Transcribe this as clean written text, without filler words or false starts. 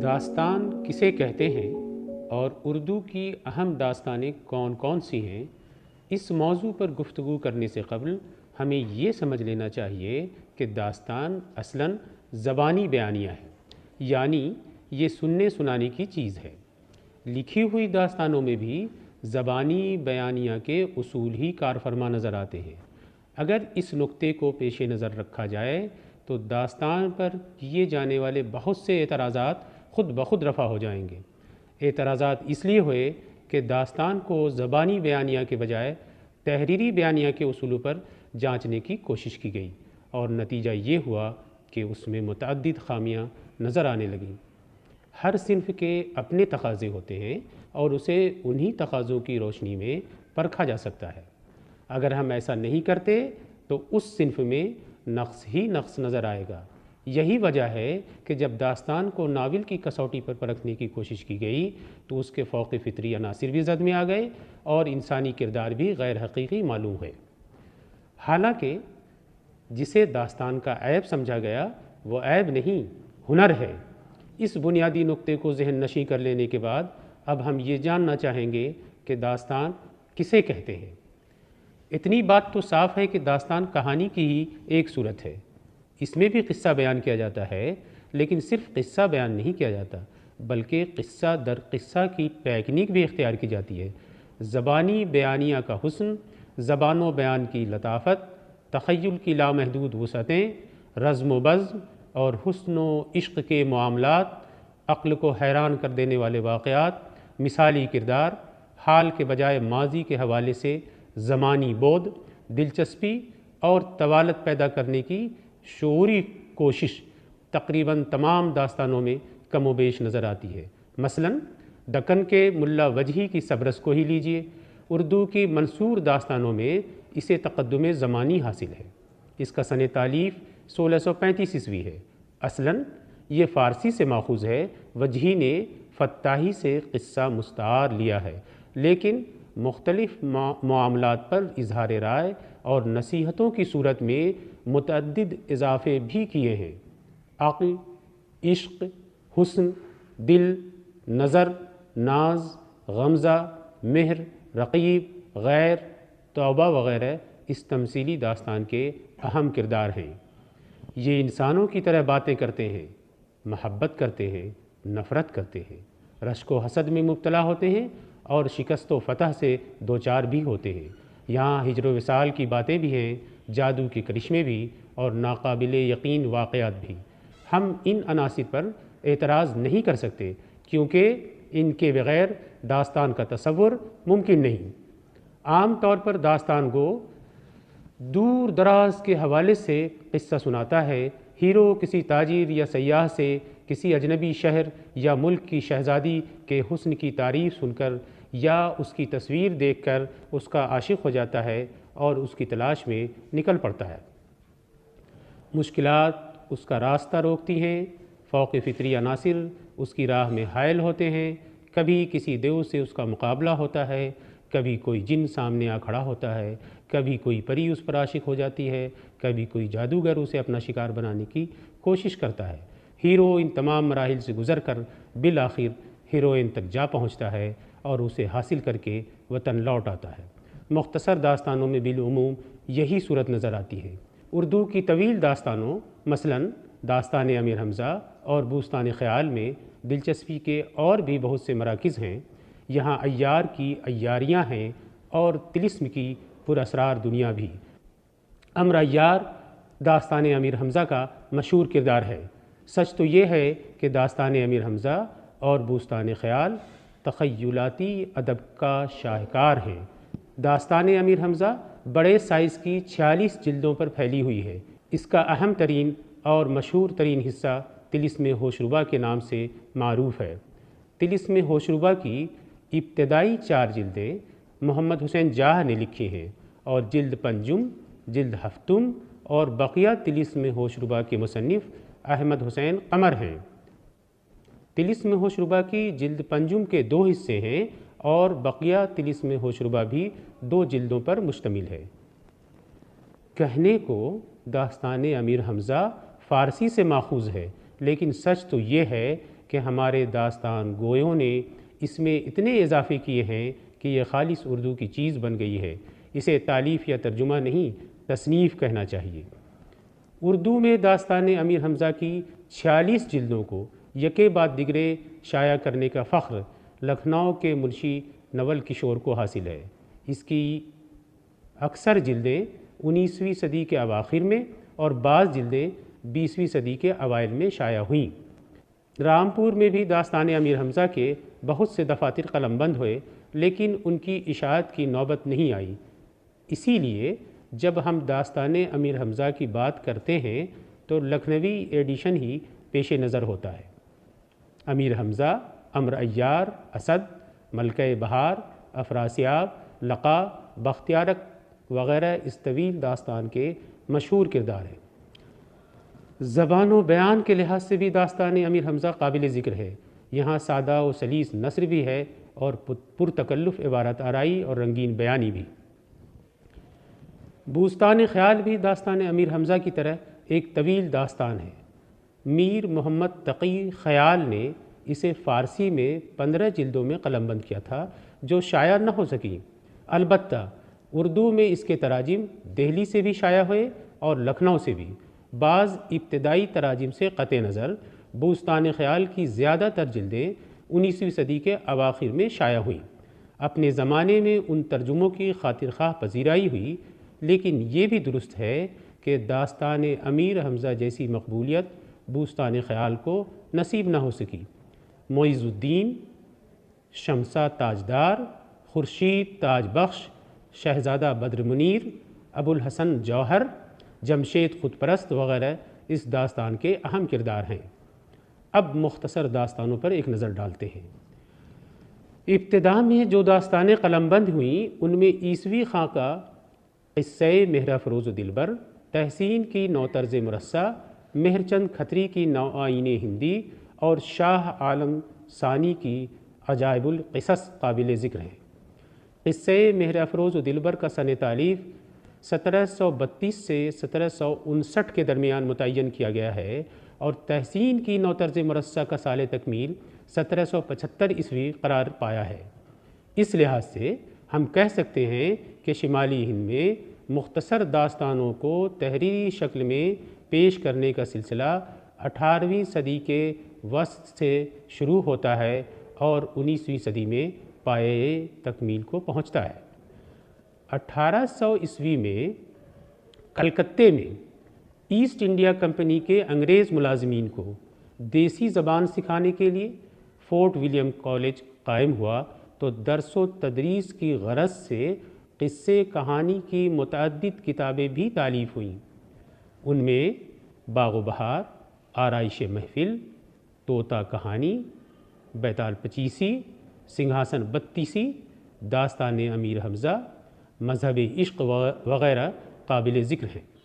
داستان کسے کہتے ہیں اور اردو کی اہم داستانیں کون کون سی ہیں؟ اس موضوع پر گفتگو کرنے سے قبل ہمیں یہ سمجھ لینا چاہیے کہ داستان اصلاً زبانی بیانیہ ہے، یعنی یہ سننے سنانے کی چیز ہے۔ لکھی ہوئی داستانوں میں بھی زبانی بیانیہ کے اصول ہی کار فرما نظر آتے ہیں۔ اگر اس نقطے کو پیش نظر رکھا جائے تو داستان پر کیے جانے والے بہت سے اعتراضات خود بخود رفع ہو جائیں گے۔ اعتراضات اس لیے ہوئے کہ داستان کو زبانی بیانیہ کے بجائے تحریری بیانیہ کے اصولوں پر جانچنے کی کوشش کی گئی، اور نتیجہ یہ ہوا کہ اس میں متعدد خامیاں نظر آنے لگیں۔ ہر صنف کے اپنے تقاضے ہوتے ہیں اور اسے انہی تقاضوں کی روشنی میں پرکھا جا سکتا ہے۔ اگر ہم ایسا نہیں کرتے تو اس صنف میں نقص ہی نقص نظر آئے گا۔ یہی وجہ ہے کہ جب داستان کو ناول کی کسوٹی پر پرکھنے کی کوشش کی گئی تو اس کے فوق فطری عناصر بھی زد میں آ گئے اور انسانی کردار بھی غیر حقیقی معلوم ہوئے۔ حالانکہ جسے داستان کا عیب سمجھا گیا وہ عیب نہیں، ہنر ہے۔ اس بنیادی نقطے کو ذہن نشیں کر لینے کے بعد اب ہم یہ جاننا چاہیں گے کہ داستان کسے کہتے ہیں۔ اتنی بات تو صاف ہے کہ داستان کہانی کی ہی ایک صورت ہے۔ اس میں بھی قصہ بیان کیا جاتا ہے، لیکن صرف قصہ بیان نہیں کیا جاتا بلکہ قصہ در قصہ کی ٹیکنیک بھی اختیار کی جاتی ہے۔ زبانی بیانیہ کا حسن، زبان و بیان کی لطافت، تخیل کی لامحدود وسعتیں، رزم و بزم اور حسن و عشق کے معاملات، عقل کو حیران کر دینے والے واقعات، مثالی کردار، حال کے بجائے ماضی کے حوالے سے زمانی بود، دلچسپی اور طوالت پیدا کرنے کی شعوری کوشش تقریباً تمام داستانوں میں کم و بیش نظر آتی ہے۔ مثلاً دکن کے ملا وجہی کی سبرس کو ہی لیجئے۔ اردو کی منثور داستانوں میں اسے تقدم زمانی حاصل ہے۔ اس کا سن تالیف 1635 ہے۔ اصلاً یہ فارسی سے ماخوذ ہے۔ وجہی نے فتاحی سے قصہ مستعار لیا ہے، لیکن مختلف معاملات پر اظہار رائے اور نصیحتوں کی صورت میں متعدد اضافے بھی کیے ہیں۔ عقل، عشق، حسن، دل، نظر، ناز، غمزہ، مہر، رقیب، غیر، توبہ وغیرہ اس تمثیلی داستان کے اہم کردار ہیں۔ یہ انسانوں کی طرح باتیں کرتے ہیں، محبت کرتے ہیں، نفرت کرتے ہیں، رشک و حسد میں مبتلا ہوتے ہیں اور شکست و فتح سے دوچار بھی ہوتے ہیں۔ یہاں ہجر و وصال کی باتیں بھی ہیں، جادو کے کرشمے بھی اور ناقابل یقین واقعات بھی۔ ہم ان عناصر پر اعتراض نہیں کر سکتے کیونکہ ان کے بغیر داستان کا تصور ممکن نہیں۔ عام طور پر داستان گو دور دراز کے حوالے سے قصہ سناتا ہے۔ ہیرو کسی تاجر یا سیاح سے کسی اجنبی شہر یا ملک کی شہزادی کے حسن کی تعریف سن کر یا اس کی تصویر دیکھ کر اس کا عاشق ہو جاتا ہے اور اس کی تلاش میں نکل پڑتا ہے۔ مشکلات اس کا راستہ روکتی ہیں، فوق فطری عناصر اس کی راہ میں حائل ہوتے ہیں۔ کبھی کسی دیو سے اس کا مقابلہ ہوتا ہے، کبھی کوئی جن سامنے آ کھڑا ہوتا ہے، کبھی کوئی پری اس پر عاشق ہو جاتی ہے، کبھی کوئی جادوگر اسے اپنا شکار بنانے کی کوشش کرتا ہے۔ ہیرو ان تمام مراحل سے گزر کر بالآخر ہیروئن تک جا پہنچتا ہے اور اسے حاصل کر کے وطن لوٹ آتا ہے۔ مختصر داستانوں میں بالعموم یہی صورت نظر آتی ہے۔ اردو کی طویل داستانوں مثلاً داستان امیر حمزہ اور بوستان خیال میں دلچسپی کے اور بھی بہت سے مراکز ہیں۔ یہاں عیار کی عیاریاں ہیں اور طلسم کی پراسرار دنیا بھی۔ امر عیار داستان امیر حمزہ کا مشہور کردار ہے۔ سچ تو یہ ہے کہ داستان امیر حمزہ اور بوستان خیال تخیلاتی ادب کا شاہکار ہیں۔ داستان امیر حمزہ بڑے سائز کی 46 جلدوں پر پھیلی ہوئی ہے۔ اس کا اہم ترین اور مشہور ترین حصہ طلسم ہوشربا کے نام سے معروف ہے۔ طلسم ہوشربا کی ابتدائی 4 جلدیں محمد حسین جاہ نے لکھی ہیں اور جلد پنجم، جلد ہفتم اور بقیہ طلسم ہوشربا کے مصنف احمد حسین قمر ہیں۔ طلسم ہوشربا کی جلد پنجم کے 2 حصے ہیں اور بقیہ طلسم ہوشربا بھی 2 جلدوں پر مشتمل ہے۔ کہنے کو داستان امیر حمزہ فارسی سے ماخوذ ہے، لیکن سچ تو یہ ہے کہ ہمارے داستان گویوں نے اس میں اتنے اضافے کیے ہیں کہ یہ خالص اردو کی چیز بن گئی ہے۔ اسے تالیف یا ترجمہ نہیں، تصنیف کہنا چاہیے۔ اردو میں داستان امیر حمزہ کی 46 جلدوں کو یکے بعد دیگرے شائع کرنے کا فخر لکھنؤ کے منشی نول کشور کو حاصل ہے۔ اس کی اکثر جلدیں 19ویں صدی کے اواخر میں اور بعض جلدیں 20ویں صدی کے اوائل میں شائع ہوئیں۔ رامپور میں بھی داستان امیر حمزہ کے بہت سے دفاتر قلم بند ہوئے، لیکن ان کی اشاعت کی نوبت نہیں آئی۔ اسی لیے جب ہم داستان امیر حمزہ کی بات کرتے ہیں تو لکھنوی ایڈیشن ہی پیش نظر ہوتا ہے۔ امیر حمزہ، امر عیار، اسد، ملکہ بہار، افراسیاب، لقا، بختیارک وغیرہ اس طویل داستان کے مشہور کردار ہیں۔ زبان و بیان کے لحاظ سے بھی داستان امیر حمزہ قابل ذکر ہے۔ یہاں سادہ و سلیس نثر بھی ہے اور پرتکلف عبارت آرائی اور رنگین بیانی بھی۔ بوستان خیال بھی داستان امیر حمزہ کی طرح ایک طویل داستان ہے۔ میر محمد تقی خیال نے اسے فارسی میں 15 جلدوں میں قلم بند کیا تھا جو شائع نہ ہو سکیں۔ البتہ اردو میں اس کے تراجم دہلی سے بھی شائع ہوئے اور لکھنؤ سے بھی۔ بعض ابتدائی تراجم سے قطع نظر بوستان خیال کی زیادہ تر جلدیں 19ویں صدی کے اواخر میں شائع ہوئیں۔ اپنے زمانے میں ان ترجموں کی خاطر خواہ پذیرائی ہوئی، لیکن یہ بھی درست ہے کہ داستان امیر حمزہ جیسی مقبولیت بوستان خیال کو نصیب نہ ہو سکی۔ معیز الدین، شمسہ تاجدار، خورشید تاج بخش، شہزادہ بدر منیر، ابوالحسن جوہر، جمشید خود پرست وغیرہ اس داستان کے اہم کردار ہیں۔ اب مختصر داستانوں پر ایک نظر ڈالتے ہیں۔ ابتدا میں جو داستانیں قلم بند ہوئیں ان میں عیسوی خاکہ قصہ مہر افروز و دلبر، تحسین کی نو طرز مرصع، مہر چند کھتری کی نو آئین ہندی اور شاہ عالم ثانی کی عجائب القصص قابل ذکر ہیں۔ قصہ مہر افروز و دلبر کا سن تالیف 1732 سے 1759 کے درمیان متعین کیا گیا ہے اور تحسین کی نو طرز مرصع کا سال تکمیل 1775 عیسوی قرار پایا ہے۔ اس لحاظ سے ہم کہہ سکتے ہیں کہ شمالی ہند میں مختصر داستانوں کو تحریری شکل میں پیش کرنے کا سلسلہ 18ویں صدی کے وسط سے شروع ہوتا ہے اور 19ویں صدی میں پایۂ تکمیل کو پہنچتا ہے۔ 1800 عیسوی میں کلکتے میں ایسٹ انڈیا کمپنی کے انگریز ملازمین کو دیسی زبان سکھانے کے لیے فورٹ ولیم کالج قائم ہوا تو درس و تدریس کی غرض سے قصے کہانی کی متعدد کتابیں بھی تالیف ہوئیں۔ ان میں باغ و بہار، آرائش محفل، طوطا کہانی، بیتال پچیسی، سنگھاسن بتیسی، داستان امیر حمزہ، مذہب عشق وغیرہ قابل ذکر ہیں۔